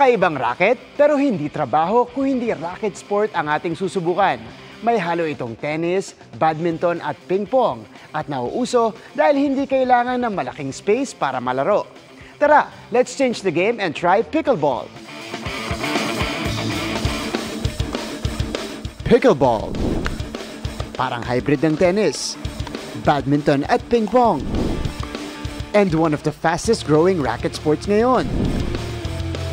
Kakaibang racket pero hindi trabaho kung hindi racket sport ang ating susubukan. May halo itong tennis, badminton at ping-pong at nauuso dahil hindi kailangan ng malaking space para malaro. Tara, let's change the game and try pickleball. Pickleball. Parang hybrid ng tennis, badminton at ping-pong. And one of the fastest growing racket sports ngayon.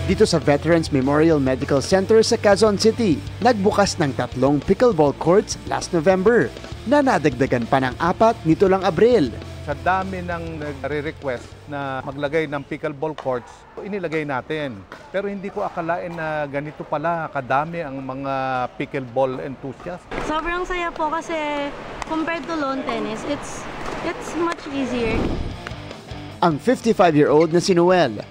Dito sa Veterans Memorial Medical Center sa Quezon City, nagbukas ng 3 pickleball courts last November na nadagdagan pa ng 4 nito lang Abril. Sa dami ng nagre-request na maglagay ng pickleball courts, inilagay natin. Pero hindi ko akalain na ganito pala kadami ang mga pickleball enthusiasts. Sobrang saya po kasi compared to lawn tennis, it's much easier. Ang 55-year-old na si Noel,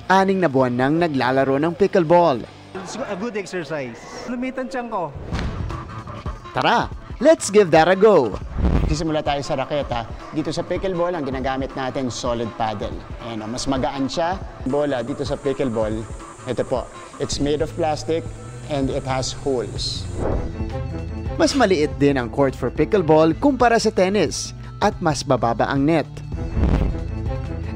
6 na buwan nang naglalaro ng pickleball. It's a good exercise. Lumitan tiyan ko. Tara, let's give that a go. Sisimula tayo sa raketa. Dito sa pickleball, ang ginagamit natin solid paddle. Ayan, mas magaan siya. Bola dito sa pickleball, ito po, it's made of plastic and it has holes. Mas maliit din ang court for pickleball kumpara sa tennis at mas bababa ang net.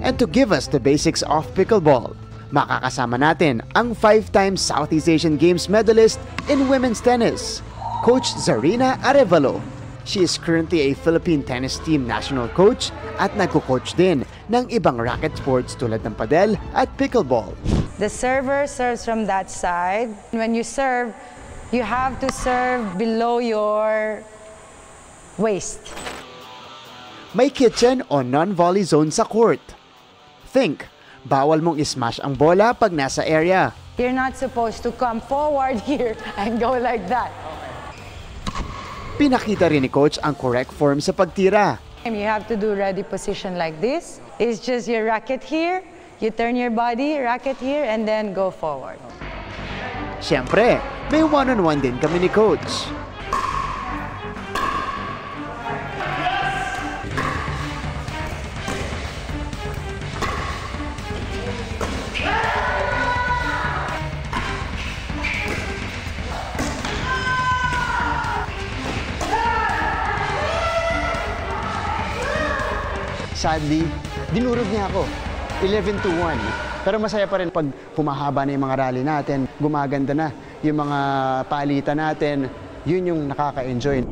And to give us the basics of pickleball, makakasama natin ang 5-time Southeast Asian Games medalist in women's tennis, Coach Zarina Arevalo. She is currently a Philippine tennis team national coach at nagko-coach din ng ibang racket sports tulad ng padel at pickleball. The server serves from that side. When you serve, you have to serve below your waist. May kitchen o non-volley zone sa court. Think, bawal mong ismash ang bola pag nasa area. You're not supposed to come forward here and go like that. Pinakita rin ni Coach ang correct form sa pagtira. You have to do ready position like this. It's just your racket here, you turn your body, racket here, and then go forward. Siyempre, may one-on-one din kami ni Coach. Sadly, dinurog niya ako. 11-1. Pero masaya pa rin pag humahaba na yung mga rally natin, gumaganda na yung mga palitan natin, yun yung nakaka-enjoy.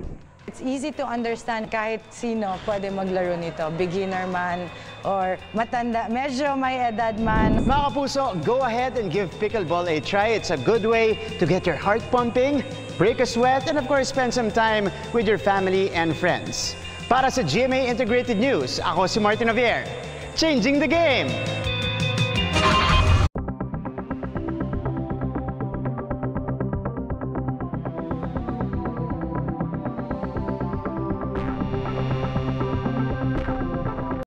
It's easy to understand kahit sino pwede maglaro nito. Beginner man or matanda, medyo may edad man. Mga kapuso, go ahead and give pickleball a try. It's a good way to get your heart pumping, break a sweat, and of course, spend some time with your family and friends. Para sa GMA Integrated News, ako si Martin Javier, changing the game!